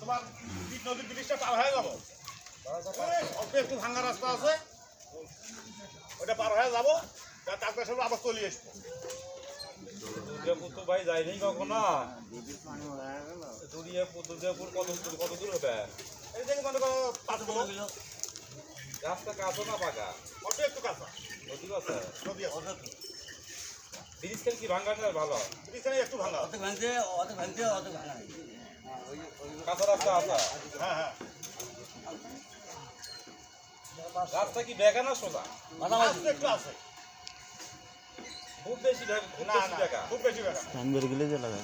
তোমার নদীর ব্রিজটা পার হয়ে যাবো, অল্প একটু ভাঙা রাস্তা আছে, ওটা পার হয়ে যাবো, তারপরে সব আবার চলে আসবো। দুর্গাপুর তো ভাই যায়নি কখনো। দুর্গাপুর কত দূর হবে? এই থেকে মনে করো 5 কিলো। রাস্তা কাঁচা না পাকা? অল্প একটু কাঁচা। নদী আছে? নদী আছে। ব্রিজ খেল কি ভাঙা না ভালো? ব্রিজ খেলে একটু ভাঙা। অত ভাঙতে ভাঙা। কাঁচা রাস্তা আছে? হ্যাঁ হ্যাঁ। রাস্তা কি বেঁকা না সোজা? মাঝামাঝি একটু আছে। খুব বেশি বেঁকা, খুব বেশি বেঁকা। স্ট্যান্ডার্ড গেলে যে লাগা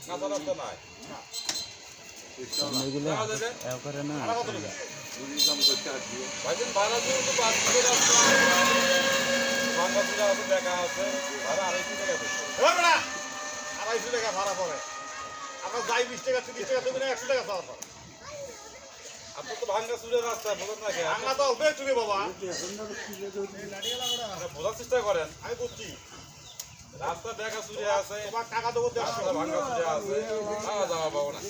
কাঁচা রাস্তা নাই। স্ট্যান্ডার্ড গেলে এও করে না। ভাইজান ভাড়া দিয়ে তো 5 কিলো রাস্তা। ভাঙা পুরা আছে, বেঁকা আছে। ভাড়া 250 টাকা দেবে। ওই বড়া 250 টাকা ভাড়া পড়ে। আমরা যাই 20 টাকা 30 টাকা দেবেন, 100 টাকা চাওয়া পড়ে। আপনি তো ভাঙ্গা চুরের রাস্তা বোঝেন না কে? ভাঙ্গা তো অল্প চুরি বাবা, বোঝার চেষ্টা করেন। আমি বুঝছি রাস্তা দেখা চুরি আছে, তোমার টাকা দেবো, ভাঙ্গা চুরি আছে, টাকা যাওয়া পাবো না।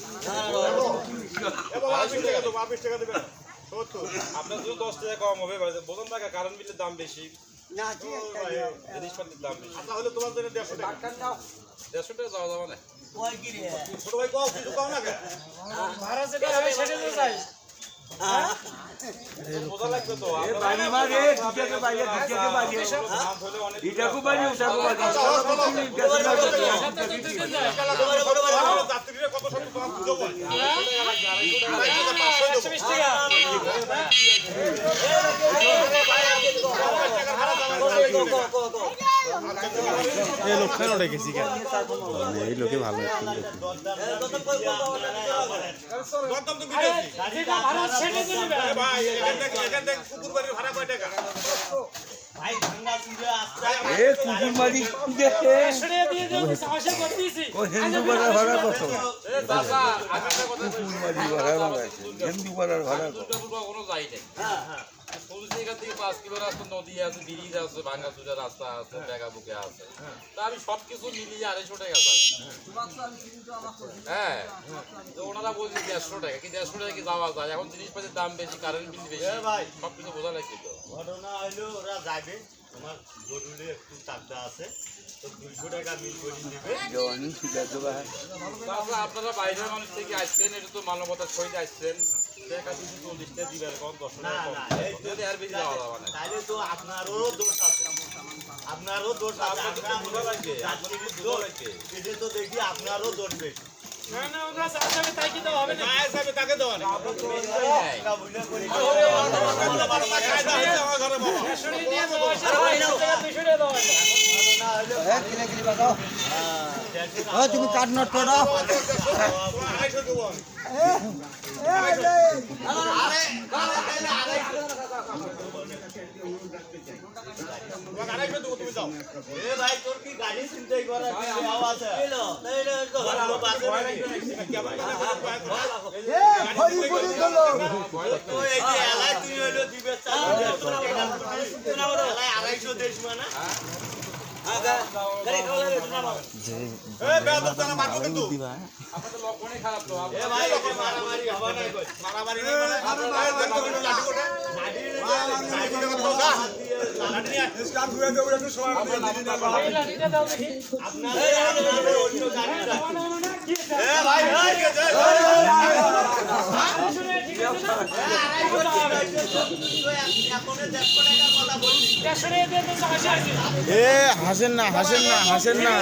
20 টাকা দেবো, 20 টাকা দেবেন 70। আপনার যদি 10 টাকা কম হবে, বোঝেন না কারেন্ট বিলের দাম বেশি, জিনিসপাতির দাম বেশি। আপনার হলে তোমার জন্য 150 টাকা। 150 টাকা যাওয়া যাবে না। ছোট ভাই কও, কিছু কম না কে? ভাড়া যেটা হবে সেটা তো চাই। মজা লাগবে তো। বাড়ি মারে দুটাকে বাইরে দুটাকে বাইরে এটাকে বাইরে ওটাকে বাইরে যাত্রীরা কত শত কম দেবো? 120 টাকা। এই লোক কেন রেখেছি কেন? এই লোকে ভালো কুকুরবাড়ির ভাড়া কয় টাকা? কুকুর মারি ভাড়া কত? কুকুর মারি ভাড়া বানাইছে হিন্দু পাড়ার ভাড়া কোনো যাই নেই। এখান থেকে 5 কিলো রাস্তা, নদী আছে, ব্রিজ আছে, ভাঙা চুরা রাস্তা আছে, বেগা বুকে আছে। তা আমি সবকিছু মিলিয়ে 250 টাকা চাই। হ্যাঁ, তো ওনারা বলছে 150 টাকা, কি 150 টাকা কি যাওয়া যায়? এখন জিনিসপাতির দাম বেশি, কারেন্ট বিল বেশি, সবকিছু বোঝা লাগছে। তো ঘটনা হইলো ওরা যাবে, তোমার গরুরে একটু চাকদা আছে, তো 200 টাকা মিল করে দিবে। আপনারা বাইরের মানুষ থেকে আসছেন, এটা তো মানবতার সহিত আসছেন, টাকা 240 টাকা দিবেন, কম 10 টাকা কম। যদি আর বেশি যাওয়া যাবে না, তাহলে তো আপনারও দোষ আছে, আপনারও দোষ আছে। আপনার বোঝা লাগছে, এটা তো দেখি আপনারও দোষ বেশি। না না, আমরা সাথে তাই কি দেওয়া হবে না? না হিসাবে তাকে দেওয়া না। আমরা তো বুঝাই নাই। টাকা বুঝলে করি কায়দা হচ্ছে আমার ঘরে বাবা। 150 দিয়ে দেওয়া আছে, 200 টাকা দেওয়া আছে। তুমি কাঠ নট করো। 250 দেবো। তুমি যাও। এ ভাই তোর কি গাড়ি চিন্তাই করা আওয়াজ আছে? তাইলে তো ভালো বাসে তো এই যে এলাই তুই হইলো দিবে 250 দেশ মানে আপনাদের লক্ষণই খারাপ তো। এ ভাই মারামারি হবে না, মারামারি নেই মানে লাঠি কোটা এ হাসেন না, হাসেন না, হাসেন না।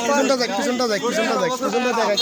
পিছনটা দেখ, পিছনটা দেখ, পিছনটা দেখ, পিছনটা দেখ।